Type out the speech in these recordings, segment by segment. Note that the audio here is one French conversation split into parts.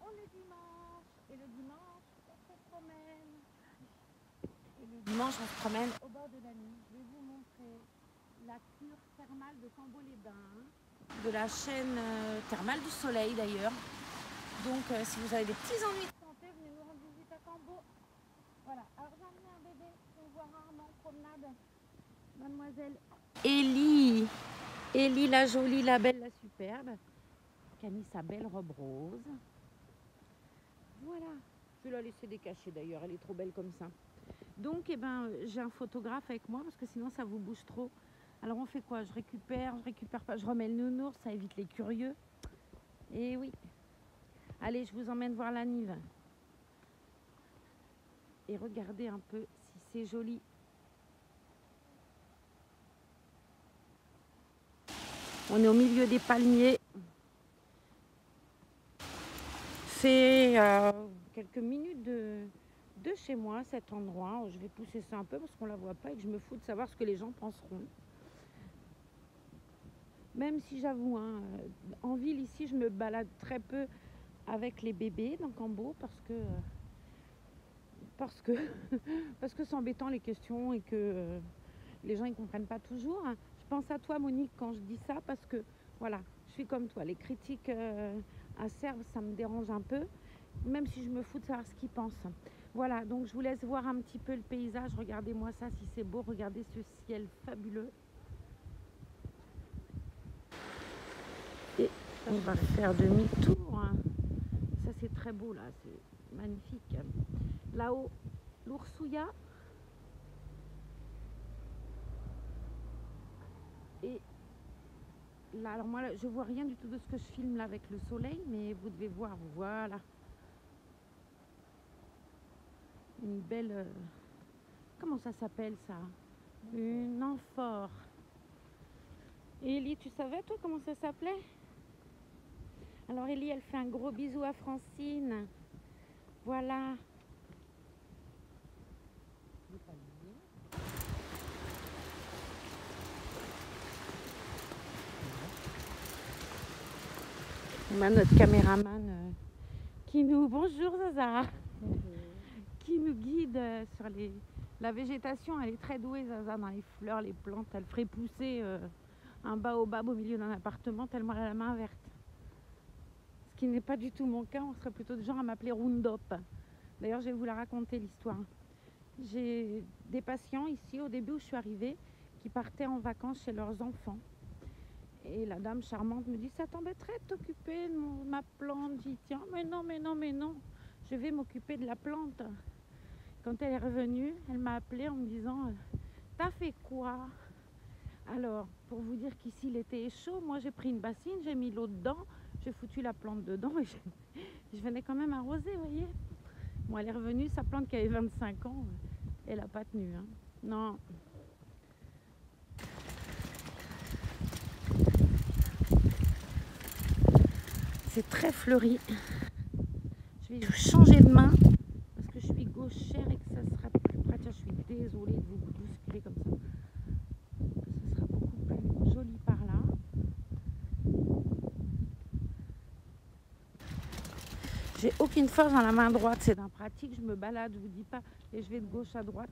On est dimanche. Et le dimanche, on se promène. Et le dimanche, on se promène au bord de la Lune. Je vais vous montrer la cure thermale de Cambo-les-Bains, de la chaîne thermale du Soleil d'ailleurs. Donc si vous avez des petits ennuis de santé, venez nous rendre visite à Cambo. Voilà, alors j'ai emmené un bébé qu'on voit rarement en promenade. Mademoiselle Ellie. Ellie la jolie, la belle, la superbe, qui a mis sa belle robe rose. Voilà, je vais la laisser décacher d'ailleurs, elle est trop belle comme ça. Donc eh ben, j'ai un photographe avec moi parce que sinon ça vous bouge trop. Alors on fait quoi? Je récupère pas, je remets le nounours, ça évite les curieux. Et oui. Allez, je vous emmène voir la Nive. Et regardez un peu si c'est joli. On est au milieu des palmiers. C'est quelques minutes de chez moi, cet endroit. Je vais pousser ça un peu parce qu'on la voit pas et que je me fous de savoir ce que les gens penseront. Même si j'avoue, hein, en ville ici, je me balade très peu avec les bébés dans Cambo parce que c'est embêtant les questions et que les gens ils comprennent pas toujours. Je pense à toi Monique quand je dis ça parce que voilà, je suis comme toi. Les critiques acerbes, ça me dérange un peu, même si je me fous de savoir ce qu'ils pensent. Voilà, donc je vous laisse voir un petit peu le paysage. Regardez-moi ça, si c'est beau. Regardez ce ciel fabuleux. Et on va faire demi-tour. Ça c'est très beau là, c'est magnifique. Là-haut, l'Oursouya. Et là, alors moi, je vois rien du tout de ce que je filme là avec le soleil, mais vous devez voir, voilà. Une belle... comment ça s'appelle ça? Une amphore. Ellie, tu savais toi comment ça s'appelait? Alors Ellie, elle fait un gros bisou à Francine. Voilà. On a notre caméraman qui nous... Bonjour Zaza. Qui nous guide sur la végétation. Elle est très douée Zaza dans les fleurs, les plantes. Elle ferait pousser un baobab au milieu d'un appartement tellement elle a la main verte. Ce qui n'est pas du tout mon cas, on serait plutôt du genre à m'appeler Roundup. D'ailleurs, je vais vous la raconter l'histoire. J'ai des patients ici, au début où je suis arrivée, qui partaient en vacances chez leurs enfants. Et la dame charmante me dit, ça t'embêterait de t'occuper de ma plante? J'y tiens, mais non, mais non, mais non, je vais m'occuper de la plante. Quand elle est revenue, elle m'a appelée en me disant, t'as fait quoi? Alors, pour vous dire qu'ici l'été est chaud, moi j'ai pris une bassine, j'ai mis l'eau dedans, j'ai foutu la plante dedans et je venais quand même arroser, vous voyez. Bon, elle est revenue, sa plante qui avait 25 ans, elle n'a pas tenu. Hein. Non. C'est très fleuri. Je vais changer de main parce que je suis gauchère et que ça sera plus pratique. Je suis désolée de vous bousculer comme ça. Ce sera beaucoup plus joli par là. J'ai aucune force dans la main droite, c'est d'un pratique, je me balade, je vous dis pas, et je vais de gauche à droite.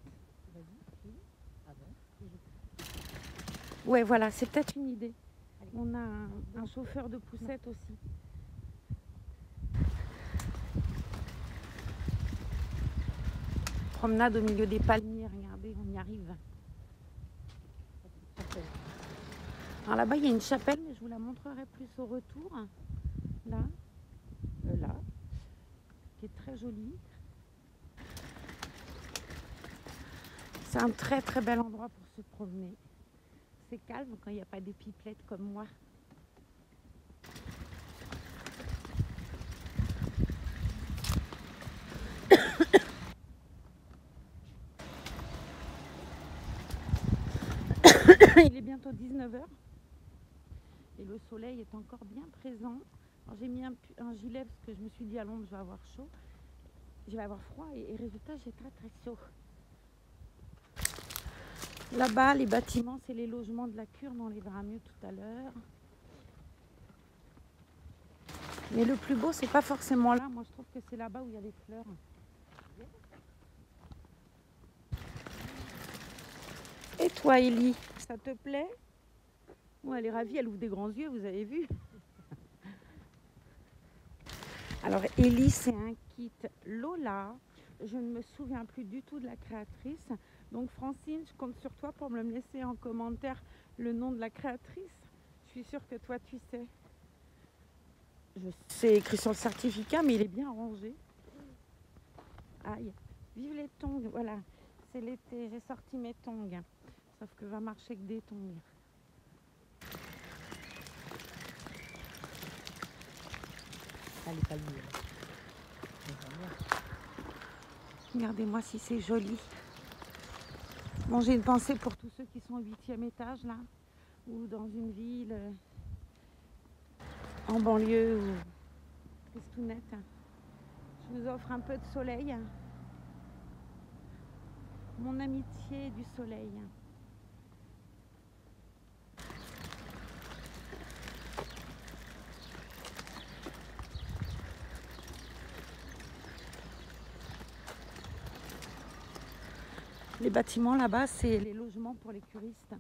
Ouais, voilà, c'est peut-être une idée. On a un chauffeur de poussette aussi. Promenade au milieu des palmiers, regardez, on y arrive. Alors là-bas, il y a une chapelle, mais je vous la montrerai plus au retour. Là, là, qui est très jolie. C'est un très très bel endroit pour se promener. C'est calme quand il n'y a pas des pipelettes comme moi. Il est bientôt 19 h et le soleil est encore bien présent. J'ai mis un gilet parce que je me suis dit à l'ombre je vais avoir chaud, je vais avoir froid et résultat j'ai très très chaud. Là-bas les bâtiments c'est les logements de la cure, on les verra mieux tout à l'heure. Mais le plus beau, c'est pas forcément là. Moi, je trouve que c'est là-bas où il y a les fleurs. Et toi, Ellie, ça te plaît? Oh, elle est ravie, elle ouvre des grands yeux, vous avez vu? Alors, Ellie, c'est un kit Lola. Je ne me souviens plus du tout de la créatrice. Donc, Francine, je compte sur toi pour me laisser en commentaire le nom de la créatrice. Je suis sûre que toi, tu sais. C'est écrit sur le certificat, mais il est bien rangé. Aïe, vive les tongs, voilà. C'est l'été, j'ai sorti mes tongs. Sauf que va marcher avec des tongs. Allez, pas lui. Regardez-moi si c'est joli. Bon, j'ai une pensée pour tous ceux qui sont au 8e étage, là, ou dans une ville, en banlieue, ou tristounette. Je vous offre un peu de soleil. Mon amitié du soleil. Les bâtiments là-bas, c'est les logements pour les curistes.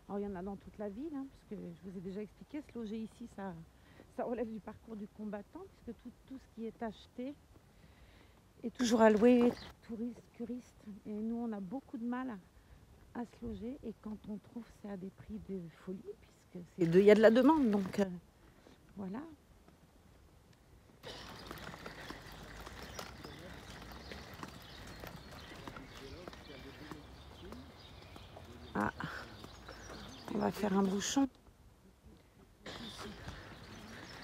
Alors il y en a dans toute la ville, hein, puisque je vous ai déjà expliqué, se loger ici, ça relève du parcours du combattant, puisque tout ce qui est acheté est toujours alloué touristes, curistes. Et nous, on a beaucoup de mal à se loger, et quand on trouve, c'est à des prix de folie, puisque il y a de la demande, donc voilà. Ah, on va faire un bouchon.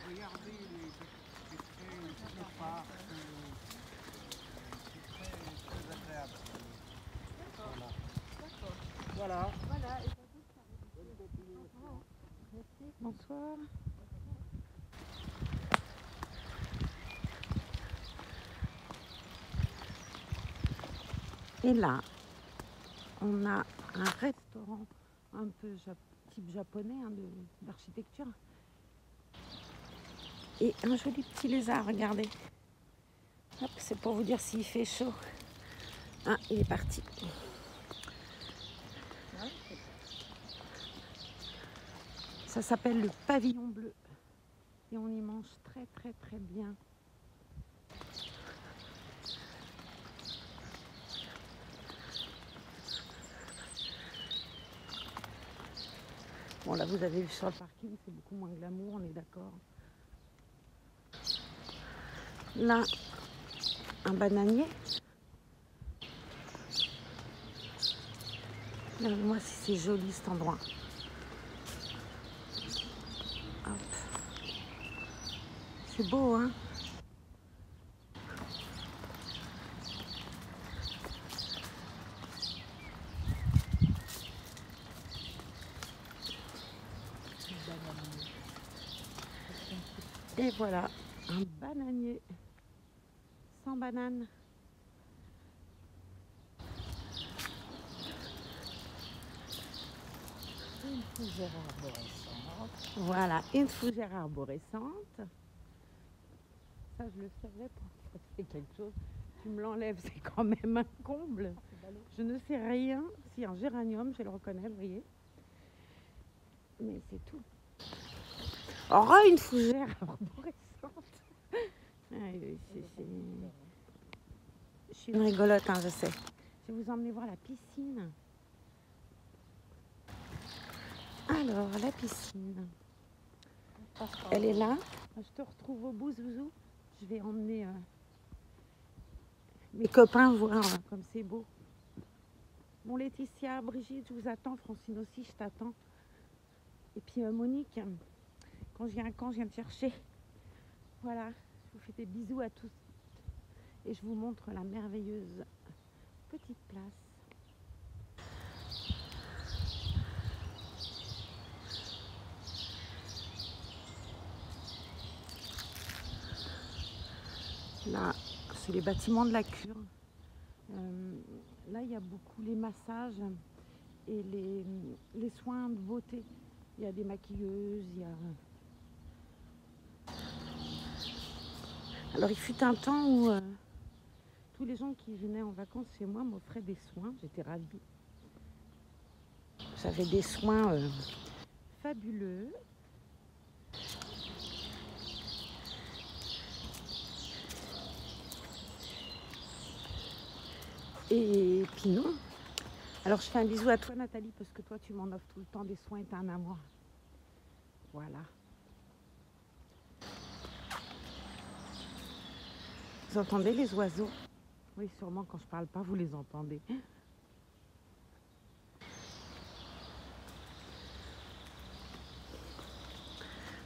Regardez les traits parcs, c'est très agréable. Voilà. Voilà. Bonsoir. Et là, on a un restaurant un peu type japonais, hein, d'architecture. Et un joli petit lézard, regardez. Hop, c'est pour vous dire s'il fait chaud. Ah, il est parti. Ça s'appelle le pavillon bleu. Et on y mange très très très bien. Bon, là, vous avez vu sur le parking, c'est beaucoup moins glamour, on est d'accord. Là, un bananier. Regardez-moi si c'est joli cet endroit. Hop. C'est beau, hein? Et voilà, un bananier sans banane. Une fougère arborescente. Voilà, une fougère arborescente. Ça, je le savais pour faire quelque chose. Tu me l'enlèves, c'est quand même un comble. Je ne sais rien. Si, un géranium, je le reconnais, vous voyez. Mais c'est tout. Oh, une fougère arborescente. Je suis une rigolote, hein, je sais. Je vais vous emmener voir la piscine. Alors, la piscine. Elle est là. Je te retrouve au bout, Zouzou. Je vais emmener mes copains voir comme c'est beau. Bon, Laetitia, Brigitte, je vous attends. Francine aussi, je t'attends. Et puis Monique, quand je viens à Caen, je viens te chercher. Voilà, je vous fais des bisous à tous. Et je vous montre la merveilleuse petite place. Là, c'est les bâtiments de la cure. Là, il y a beaucoup les massages et les soins de beauté. Il y a des maquilleuses, il y a Alors il fut un temps où tous les gens qui venaient en vacances chez moi m'offraient des soins. J'étais ravie. J'avais des soins fabuleux. Et puis non. Alors je fais un bisou à toi Nathalie parce que toi tu m'en offres tout le temps des soins et t'es un amour. Voilà. Vous entendez les oiseaux? Oui, sûrement quand je parle pas, vous les entendez.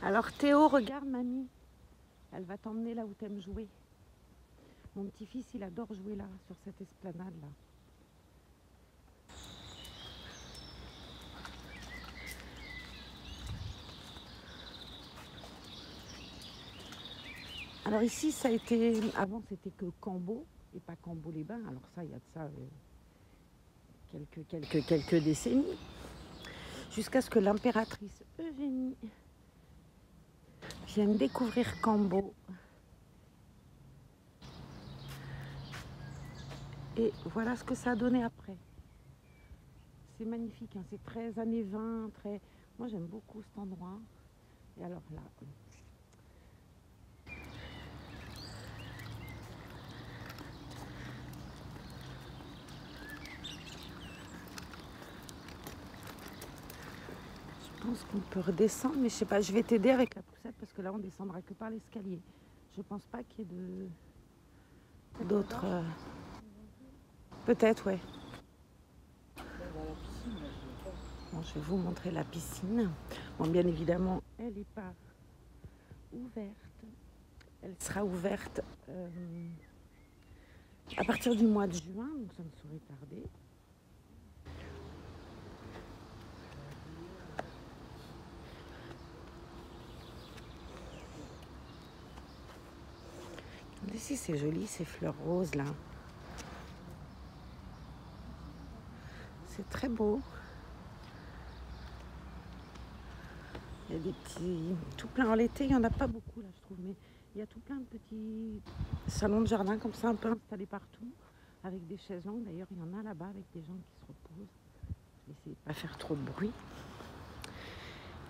Alors Théo, regarde mamie. Elle va t'emmener là où t'aimes jouer. Mon petit-fils, il adore jouer là, sur cette esplanade là. Alors ici, ça a été... Avant, c'était que Cambo et pas Cambo-les-Bains. Alors ça, il y a de ça quelques décennies. Jusqu'à ce que l'impératrice Eugénie vienne découvrir Cambo. Et voilà ce que ça a donné après. C'est magnifique, hein. C'est très années 20, très... Moi, j'aime beaucoup cet endroit. Et alors là... Je pense qu'on peut redescendre, mais je sais pas, je vais t'aider avec la poussette parce que là, on descendra que par l'escalier. Je pense pas qu'il y ait d'autres... Peut-être, ouais. Bon, je vais vous montrer la piscine. Bon, bien évidemment, elle n'est pas ouverte. Elle sera ouverte à partir du mois de juin, donc ça ne saurait tarder. Regardez si c'est joli, ces fleurs roses là. C'est très beau. Il y a des petits... Tout plein. En l'été, il n'y en a pas beaucoup là, je trouve. Mais il y a tout plein de petits salons de jardin comme ça, un peu installés partout. Avec des chaises longues. D'ailleurs, il y en a là-bas avec des gens qui se reposent. Je vais essayer de ne pas faire trop de bruit.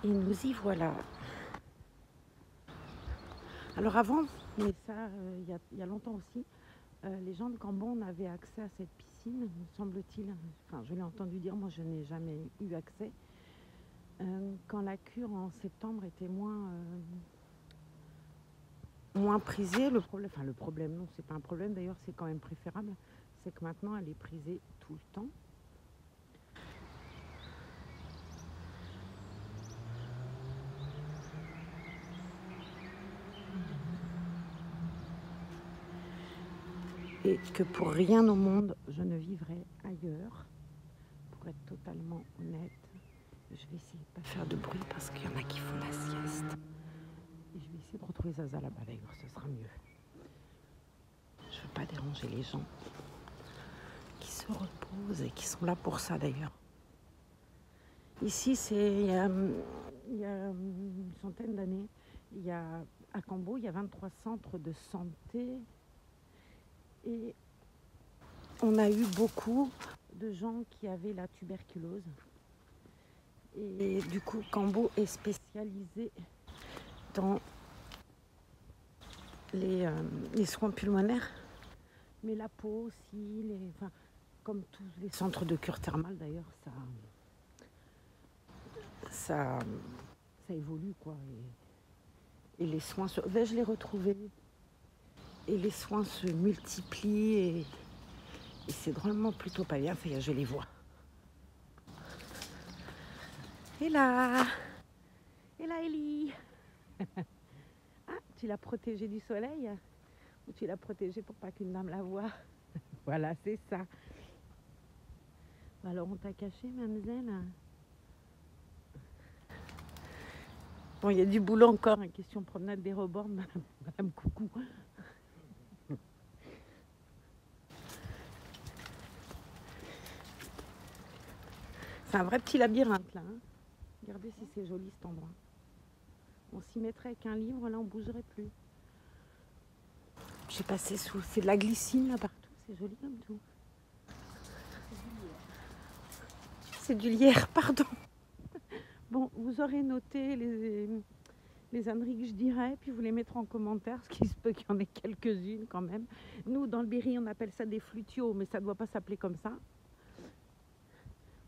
Et nous y voilà. Alors avant, mais ça, il y a longtemps aussi, les gens de Cambon n'avaient accès à cette piscine, me semble-t-il. Enfin, je l'ai entendu dire, moi je n'ai jamais eu accès. Quand la cure en septembre était moins prisée, le problème, non, c'est pas un problème d'ailleurs, c'est quand même préférable, c'est que maintenant elle est prisée tout le temps. Et que pour rien au monde, je ne vivrai ailleurs, pour être totalement honnête. Je vais essayer de ne pas faire de bruit parce qu'il y en a qui font la sieste. Et je vais essayer de retrouver Zaza là-bas d'ailleurs, ce sera mieux. Je ne veux pas déranger les gens qui se reposent et qui sont là pour ça d'ailleurs. Ici, il y a une centaine d'années, à Cambo, il y a 23 centres de santé. Et on a eu beaucoup de gens qui avaient la tuberculose. Et du coup, Cambo est spécialisé dans les soins pulmonaires, mais la peau aussi, comme tous les centres de cure thermale d'ailleurs, ça évolue quoi. Et les soins, vais-je les retrouver? Et les soins se multiplient et c'est drôlement plutôt pas bien. Ça y est, je les vois. Et là Ellie. Ah, tu l'as protégée du soleil ou tu l'as protégée pour pas qu'une dame la voie? Voilà, c'est ça. Alors on t'a caché, mademoiselle? Bon, il y a du boulot encore, hein, question promenade des rebords, madame Coucou. C'est un vrai petit labyrinthe là. Hein. Regardez si c'est joli cet endroit. On s'y mettrait avec un livre, là on bougerait plus. J'ai passé sous. C'est de la glycine là partout. C'est joli comme tout. C'est du lierre, pardon. Bon, vous aurez noté les âneries que je dirais, puis vous les mettrez en commentaire, ce qui se peut qu'il y en ait quelques-unes quand même. Nous, dans le Berry, on appelle ça des flutiaux, mais ça ne doit pas s'appeler comme ça.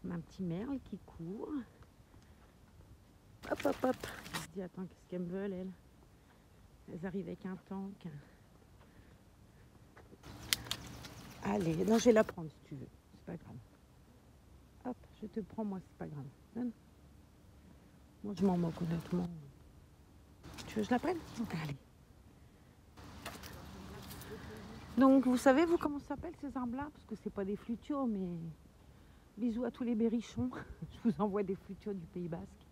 On a un petit merle qui court. Hop, hop, hop. Je me dis, attends, qu'est-ce qu'elles me veulent, elles? Elles arrivent avec un tank. Allez, non, je vais la prendre si tu veux. C'est pas grave. Hop, je te prends, moi, c'est pas grave. Donne. Moi, je m'en moque, honnêtement. Tu veux que je la prenne? Allez. Donc, vous savez, vous, comment ça s'appelle ces arbres-là? Parce que c'est pas des flutiaux, mais... Bisous à tous les berrichons. Je vous envoie des flutiaux du Pays Basque.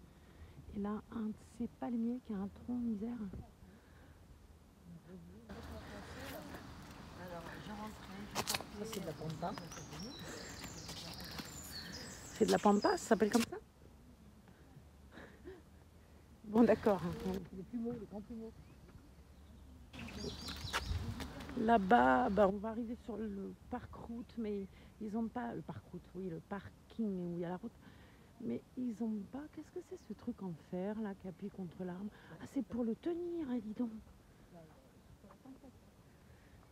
Et là, un de ces palmiers qui a un tronc misère. Ça, c'est de la pampa. C'est de la pampa, ça s'appelle comme ça? Bon, d'accord. Les plumeaux, les grands plumeaux. Là-bas, bah, on va arriver sur le parc route, mais ils n'ont pas... Le parc route, oui, le parking où il y a la route. Mais ils n'ont pas... Qu'est-ce que c'est ce truc en fer, là, qui appuie contre l'arbre? Ah, c'est pour le tenir, hein, dis donc.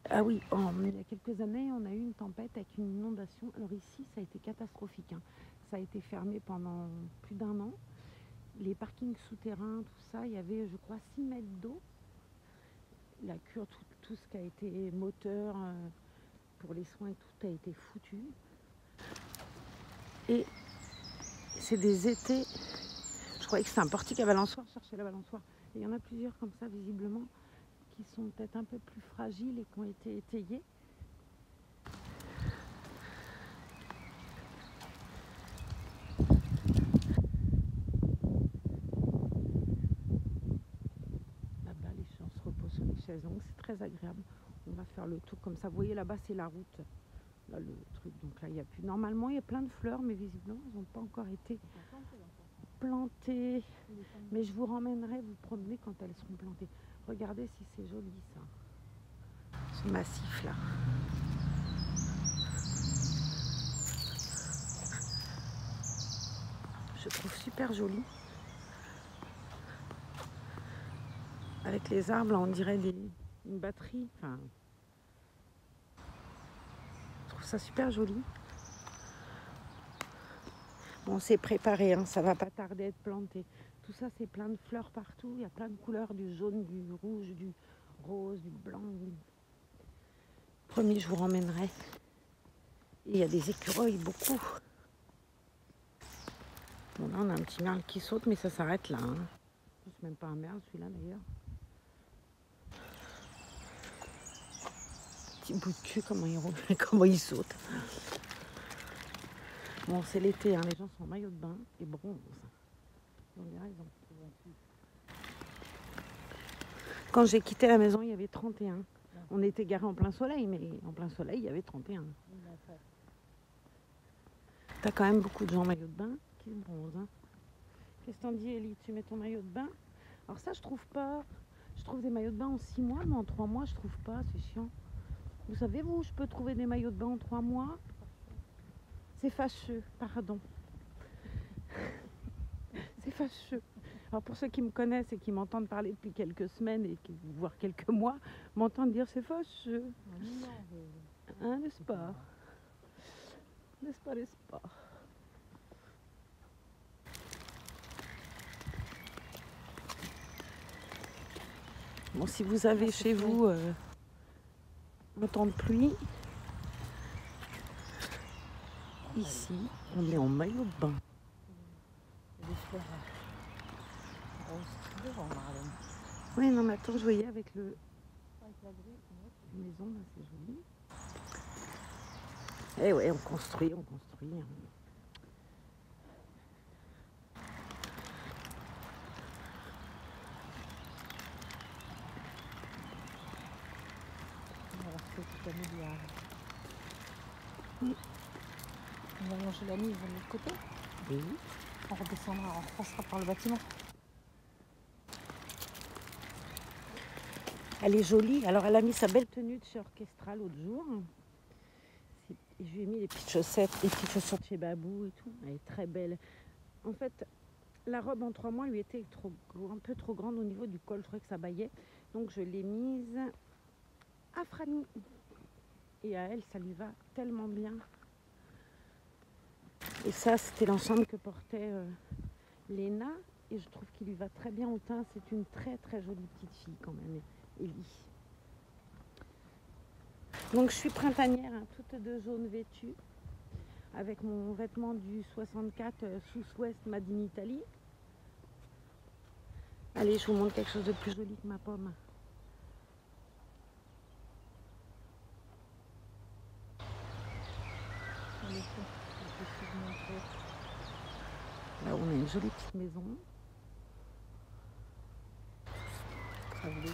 Ah oui, il y a quelques années, on a eu une tempête avec une inondation. Alors ici, ça a été catastrophique, hein. Ça a été fermé pendant plus d'1 an. Les parkings souterrains, tout ça, il y avait, je crois, 6 mètres d'eau. La cure, tout ce qui a été moteur pour les soins, tout a été foutu. Et c'est des étés. Je croyais que c'était un portique à balançoire, je cherchais la balançoire. Et il y en a plusieurs comme ça, visiblement, qui sont peut-être un peu plus fragiles et qui ont été étayés. Là-bas, les gens se reposent sur les chaises longues, c'est très agréable. On va faire le tour comme ça. Vous voyez, là-bas, c'est la route. Là, le truc, donc là, il n'y a plus. Normalement, il y a plein de fleurs, mais visiblement, elles n'ont pas encore été plantées. Mais je vous ramènerai vous promener quand elles seront plantées. Regardez si c'est joli, ça. Ce massif-là. Je trouve super joli. Avec les arbres, là, on dirait une batterie. Enfin, je trouve ça super joli. Bon, c'est préparé, hein, ça va pas tarder à être planté. Tout ça, c'est plein de fleurs partout. Il y a plein de couleurs, du jaune, du rouge, du rose, du blanc. Promis, je vous ramènerai. Et il y a des écureuils, beaucoup. Bon, là, on a un petit merle qui saute, mais ça s'arrête là. Hein. C'est même pas un merle, celui-là, d'ailleurs. Petit bout de cul, comment il saute. Bon, c'est l'été, hein, les gens sont en maillot de bain et bronzent. Ils ont bien raison. Quand j'ai quitté la maison, il y avait 31. On était garés en plein soleil, mais en plein soleil, il y avait 31. T'as quand même beaucoup de gens en maillot de bain qui bronzent. Hein. Qu'est-ce que t'en dis, Ellie? Tu mets ton maillot de bain? Alors ça, je trouve pas. Je trouve des maillots de bain en 6 mois, mais en 3 mois, je trouve pas. C'est chiant. Vous savez, vous, je peux trouver des maillots de bain en 3 mois? C'est fâcheux, pardon. C'est fâcheux. Alors pour ceux qui me connaissent et qui m'entendent parler depuis quelques semaines et voire quelques mois, m'entendent dire c'est fâcheux. Hein, n'est-ce pas? N'est-ce pas, n'est-ce pas? Bon, si vous avez chez vous un temps de pluie, ici, on est en maillot de bain. Il y a des fleurs roses devant, Marlène. Oui, non, mais attends, je voyais avec la maison, là, c'est joli. Eh ouais, on construit, on construit. Hein. Oui. On va manger la mise de l'autre côté. Oui. On redescendra, on repassera par le bâtiment. Elle est jolie. Alors, elle a mis sa belle tenue de chez Orchestra l'autre jour. Et je lui ai mis les petites chaussettes, les petites chaussures de chez Babou et tout. Elle est très belle. En fait, la robe en 3 mois lui était un peu trop grande au niveau du col. Je trouvais que ça baillait. Donc, je l'ai mise à Franny. Et à elle, ça lui va tellement bien. Et ça, c'était l'ensemble que portait Léna. Et je trouve qu'il lui va très bien au teint. C'est une très très jolie petite fille quand même, Ellie. Donc je suis printanière, hein, toute de jaune vêtue, avec mon vêtement du 64 Southwest Made in Italy. Allez, je vous montre quelque chose de plus joli que ma pomme. Là, on a une jolie petite maison. Travelling.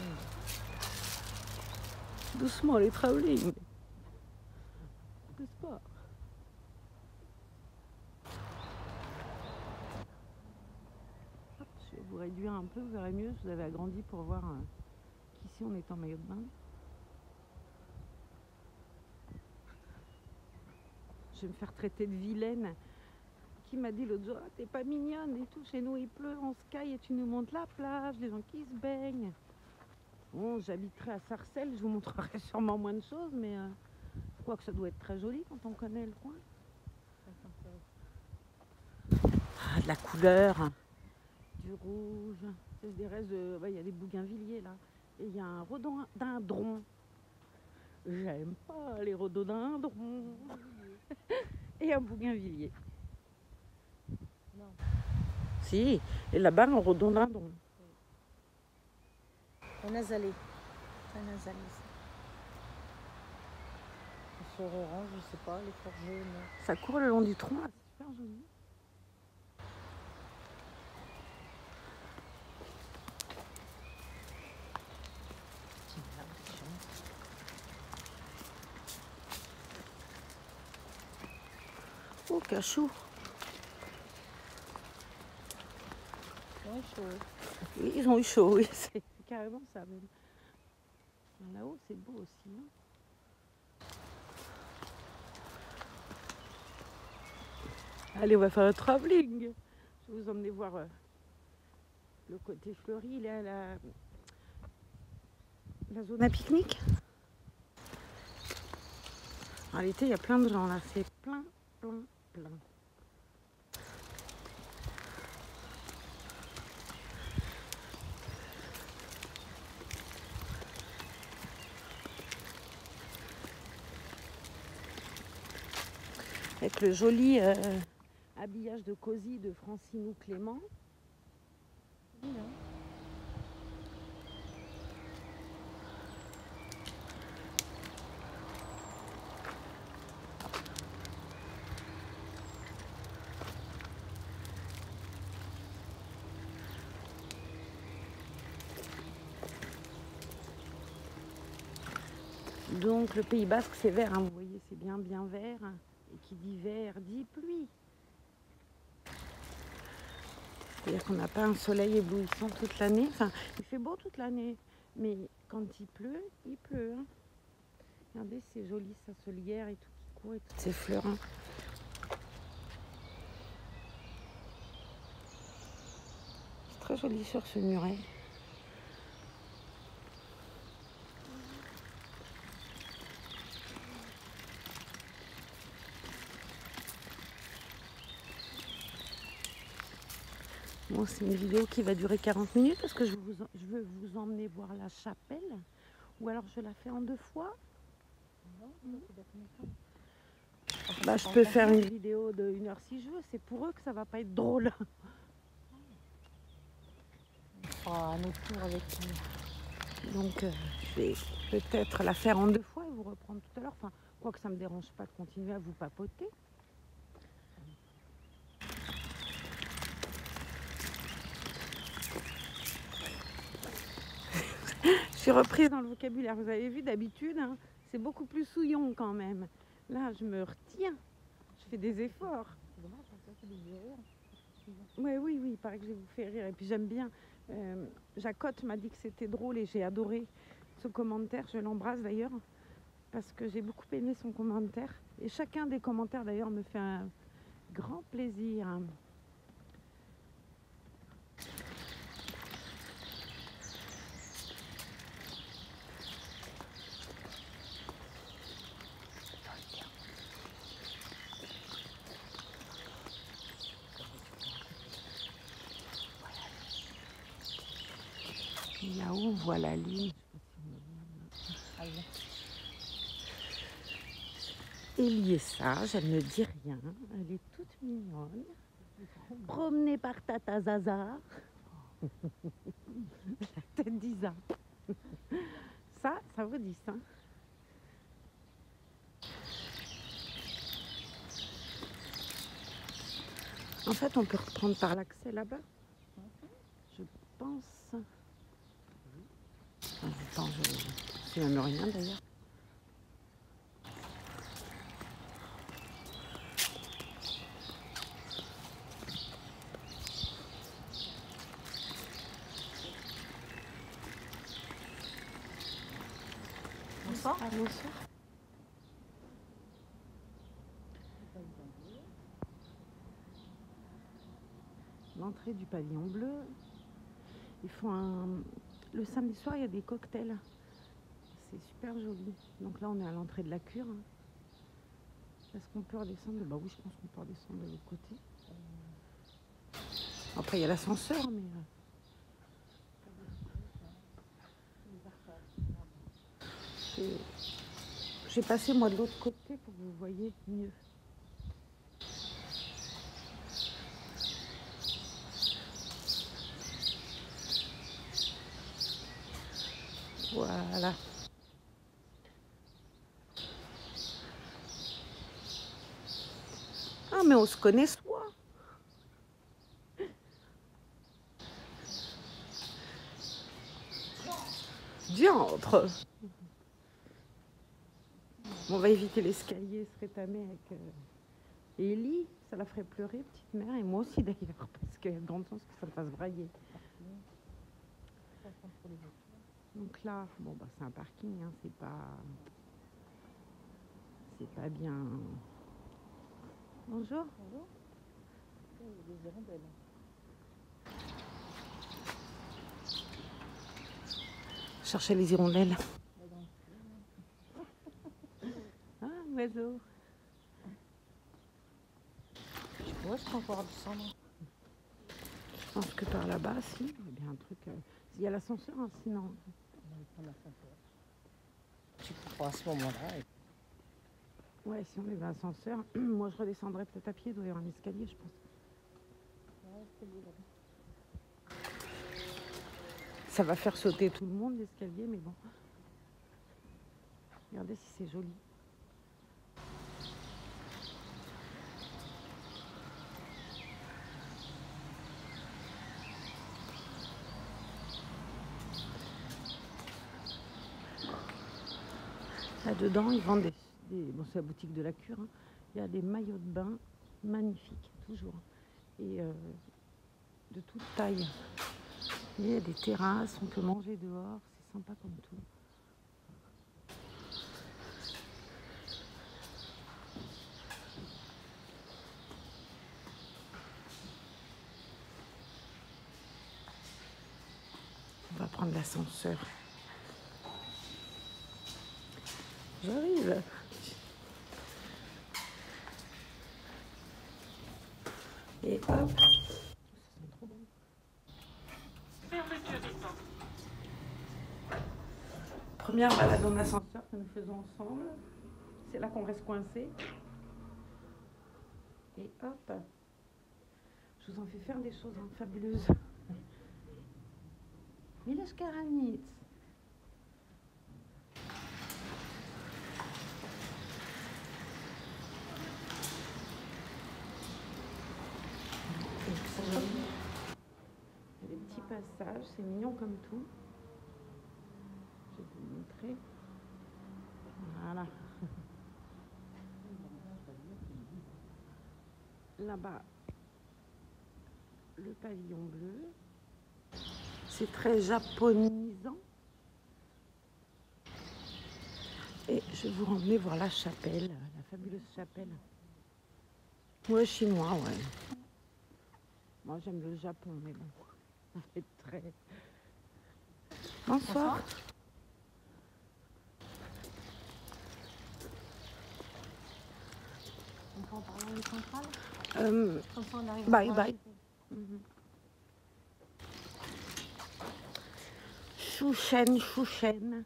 Doucement, les travelling. N'est-ce pas? Hop, je vais vous réduire un peu, vous verrez mieux. Je vous avais agrandi pour voir qu'ici on est en maillot de bain. Je vais me faire traiter de vilaine. Qui m'a dit l'autre jour, ah, t'es pas mignonne et tout, chez nous il pleut, on se caille et tu nous montres la plage, les gens qui se baignent. Bon, j'habiterai à Sarcelles, je vous montrerai sûrement moins de choses, mais je crois que ça doit être très joli quand on connaît le coin. Ah, de la couleur, du rouge, c'est des restes de... Il y a des bougainvilliers là, et il y a un rhododendron. J'aime pas les rhododendrons. Et un bougainvillier. Non. Si, et là-bas un rhododendron. Un azalée. Un azalée. Les fleurs oranges, je sais pas, les fleurs jaunes. Ça court le long du tronc, là, c'est super joli. Oh, cachou. Ils ont eu chaud. Oui, ils ont eu chaud, oui, c'est carrément ça même. Là-haut, c'est beau aussi. Hein. Allez, on va faire un travelling. Je vais vous emmener voir le côté fleuri. Il est à la zone à pique-nique. En l'été, il y a plein de gens là. C'est plein. Avec le joli habillage de cosy de Francine ou Clément. Oui, hein. Donc le Pays Basque c'est vert, hein, vous voyez c'est bien vert. Et qui dit vert dit pluie. C'est-à-dire qu'on n'a pas un soleil éblouissant toute l'année. Enfin, il fait beau toute l'année, mais quand il pleut, il pleut. Hein. Regardez, c'est joli, ça se lierre et tout qui court et toutes ces fleurs. Hein. C'est très joli sur ce muret. Bon, c'est une vidéo qui va durer 40 minutes parce que je veux vous emmener voir la chapelle. Ou alors je la fais en 2 fois. Bah, je peux faire une vidéo de 1 heure si je veux. C'est pour eux que ça va pas être drôle. On fera un autre tour avec lui. Donc je vais peut-être la faire en 2 fois et vous reprendre tout à l'heure. Enfin, quoi que ça me dérange pas de continuer à vous papoter. Je suis reprise dans le vocabulaire. Vous avez vu, d'habitude, hein, c'est beaucoup plus souillon quand même. Là, je me retiens. Je fais des efforts. C'est dommage, ça fait des rires. Oui, il paraît que je vais vous faire rire. Et puis j'aime bien. Jacotte m'a dit que c'était drôle et j'ai adoré ce commentaire, je l'embrasse d'ailleurs, parce que j'ai beaucoup aimé son commentaire. Et chacun des commentaires d'ailleurs me fait un grand plaisir. Là-haut, on voit la lune. Eliessa, elle ne dit rien. Elle est toute mignonne. Promenée par Tata Zaza. La tête d'Isa. Ça vous dit ça? En fait, on peut reprendre par l'accès là-bas. Je pense. Enfin, je ne sais même rien d'ailleurs. Bonsoir. Ah, bonsoir. L'entrée du pavillon bleu. Ils font le samedi soir, il y a des cocktails. C'est super joli. Donc là, on est à l'entrée de la cure. Est-ce qu'on peut redescendre? Bah oui, je pense qu'on peut redescendre de l'autre côté. Après, il y a l'ascenseur, mais... J'ai passé moi de l'autre côté pour que vous voyez mieux. Voilà. Ah, mais on se connaît soi. Diantre. Bon, on va éviter l'escalier, se rétamer avec Ellie. Ça la ferait pleurer, petite mère, et moi aussi d'ailleurs, parce qu'il y a de grandes chances que ça me fasse brailler. Donc là, bon, bah, c'est un parking, hein, c'est pas bien. Bonjour. Bonjour. Il y a des hirondelles. Chercher les hirondelles. Ah, oiseau. Ouais, je peux encore descendre. Je pense que par là-bas, si, il y a bien un truc. Il y a l'ascenseur, hein, sinon. On va prendre l'ascenseur. Tu comprends à ce moment-là. Ouais, si on est dans l'ascenseur, moi je redescendrai peut-être à pied, il doit y avoir un escalier, je pense. Ça va faire sauter tout le monde, l'escalier, mais bon. Regardez si c'est joli. Là-dedans, ils vendent bon, c'est la boutique de la cure. Hein. Il y a des maillots de bain magnifiques, toujours. Et de toute taille. Il y a des terrasses, on peut manger dehors, c'est sympa comme tout. On va prendre l'ascenseur. J'arrive. Et hop. Ça sent trop bon. Première balade en ascenseur que nous faisons ensemble. C'est là qu'on reste coincé. Et hop. Je vous en fais faire des choses fabuleuses. Village Karanitz. Il y a des petits passages, c'est mignon comme tout. Je vais vous montrer. Voilà. Là-bas, le pavillon bleu. C'est très japonisant. Je vais vous emmener voir la chapelle, la fabuleuse chapelle. Ouais, chinois, ouais. Moi, j'aime le Japon, mais bon, ça fait très... Bonsoir. On peut en parler en centrale. Comme ça, on arrive Bye à bye. Chouchen, chouchen,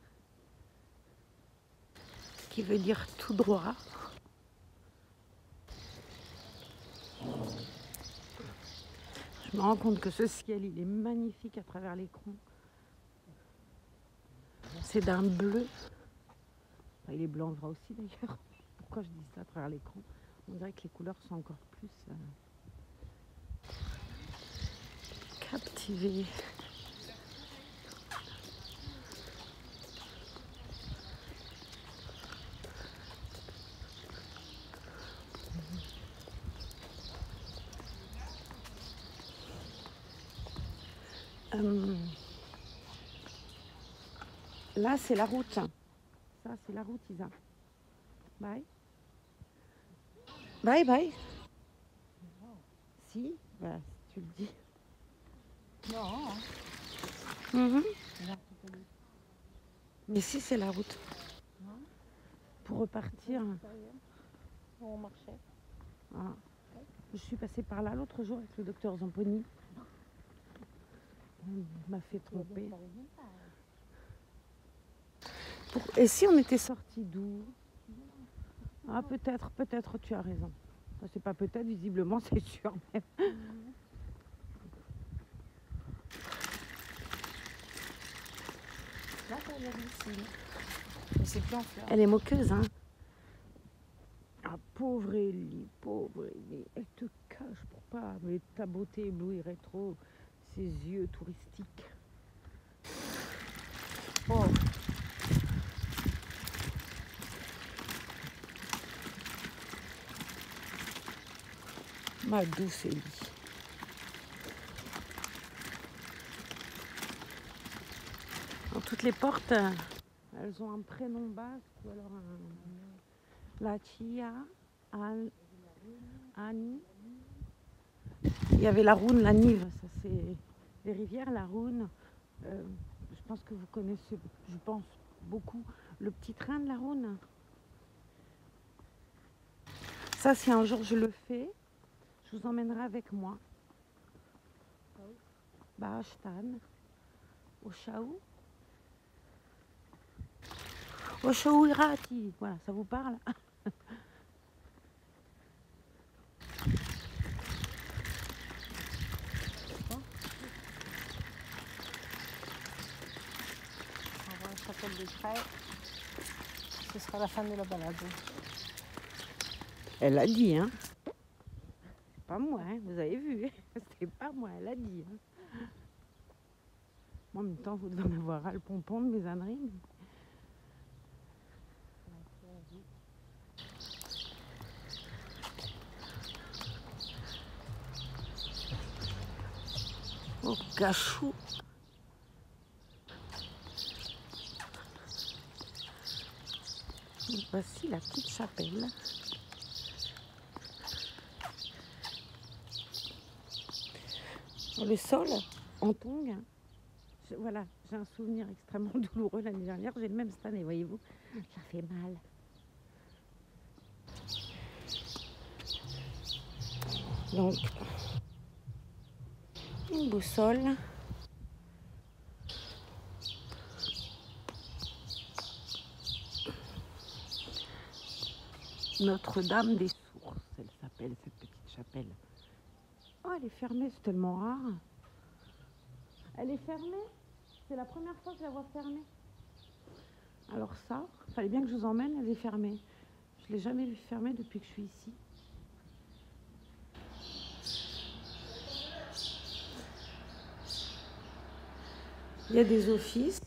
qui veut dire tout droit. Je me rends compte que ce ciel, il est magnifique à travers l'écran. C'est d'un bleu. Enfin, il est blanc, le vrai aussi d'ailleurs. Pourquoi je dis ça à travers l'écran? On dirait que les couleurs sont encore plus captivées. Là, c'est la route. Ça, c'est la route, Isa. Bye. Bye, bye. Si, bah, si tu le dis. Non. Mais si, c'est la route. Pour repartir. Où on marchait. Voilà. Je suis passée par là l'autre jour avec le docteur Zamponi. Il m'a fait tromper. Et si on était sortis d'où? Ah, peut-être, tu as raison. Enfin, c'est pas peut-être, visiblement, c'est sûr même. Là, t'as la ici. Mais c'est plus en fleurs. Elle est moqueuse, hein. Ah, pauvre Ellie, pauvre Ellie. Elle te cache pour pas. Mais ta beauté éblouirait trop ses yeux touristiques. Oh. Ma douce Ellie. Dans toutes les portes, elles ont un prénom basque ou alors la Chia, Annie. Il y avait la Roune, la Nive, ça c'est les rivières, la Roune. Je pense que vous connaissez, je pense beaucoup, le petit train de la Roune. Ça, si un jour je le fais, je vous emmènerai avec moi. Bah, Stan, au Chaou. Au Chaou Irati, voilà, ça vous parle? On va à la chapelle des Crêts. Ce sera la fin de la balade. Elle a dit, hein. C'est pas moi, hein, vous avez vu. C'est pas moi, elle a dit. Hein. Moi, en même temps, vous devez en avoir ras le pompon de mes âneries. Oh, cachou. Voici la petite chapelle. Le sol en tongue. Voilà, j'ai un souvenir extrêmement douloureux l'année dernière. J'ai le même cette année, voyez-vous. Ça fait mal. Donc, une boussole. Notre-Dame des Sources, elle s'appelle cette petite chapelle. Oh, elle est fermée, c'est tellement rare. Elle est fermée? C'est la première fois que je la vois fermée. Alors ça, il fallait bien que je vous emmène, elle est fermée. Je ne l'ai jamais vue fermée depuis que je suis ici. Il y a des offices,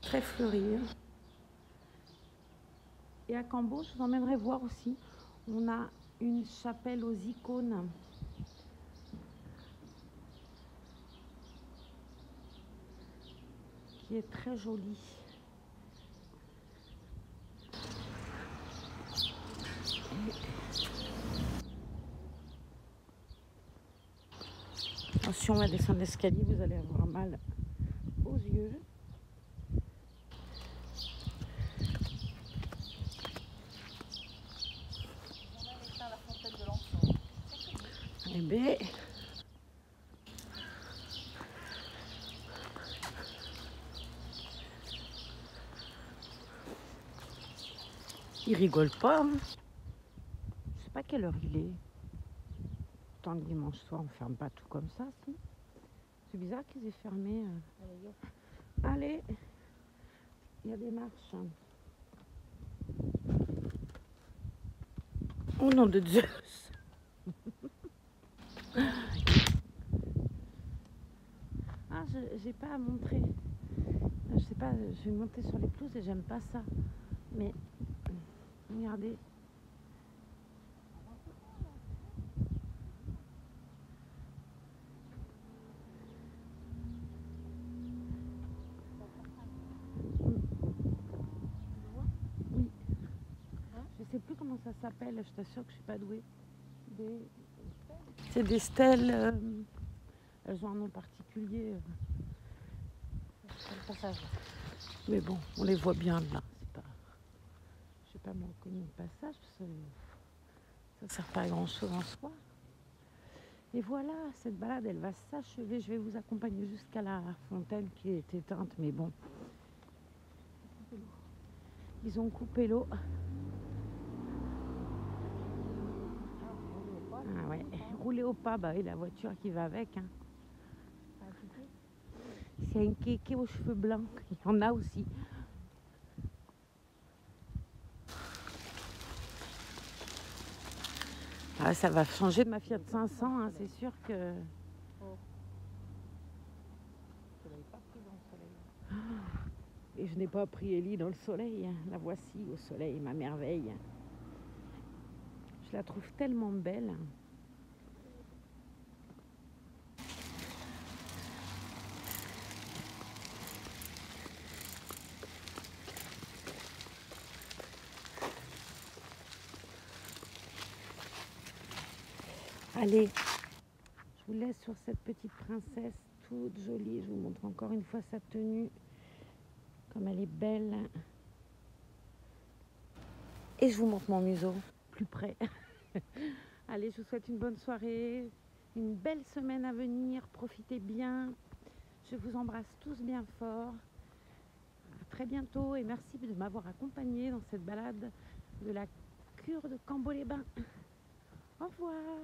très fleuris. Et à Cambo, je vous emmènerai voir aussi. On a une chapelle aux icônes. Qui est très jolie. attention, on va descendre l'escalier, vous allez avoir mal aux yeux. La fontaine de l'enfant. Eh bien, il rigole pas. Hein. Je sais pas quelle heure il est. Tant le dimanche soir, on ferme pas tout comme ça, si. C'est bizarre qu'ils aient fermé. Allez, il y a des marches. Oh nom de Zeus. Ah, j'ai pas à montrer. Je sais pas, je vais monter sur les pelouses et j'aime pas ça. Mais regardez. Oui. Je sais plus comment ça s'appelle, je t'assure que je suis pas douée. C'est des stèles. Elles ont un nom particulier. C'est le passage. Mais bon, on les voit bien là. C'est pas... Je vais pas me reconnaître le passage parce que ça sert pas à grand chose en soi. Et voilà, cette balade elle va s'achever. Je vais vous accompagner jusqu'à la fontaine qui est éteinte, mais bon. Ils ont coupé l'eau. Ah ouais, rouler au pas, bah oui, la voiture qui va avec. Hein. C'est un kéké aux cheveux blancs, il y en a aussi. Ah, ça va changer de ma Fiat 500, hein, c'est sûr que... Et je n'ai pas pris Ellie dans le soleil. La voici au soleil, ma merveille. Je la trouve tellement belle. Allez, je vous laisse sur cette petite princesse toute jolie. Je vous montre encore une fois sa tenue, comme elle est belle. Et je vous montre mon museau, plus près. Allez, je vous souhaite une bonne soirée, une belle semaine à venir. Profitez bien. Je vous embrasse tous bien fort. À très bientôt et merci de m'avoir accompagné dans cette balade de la cure de Cambo-les-Bains. Au revoir.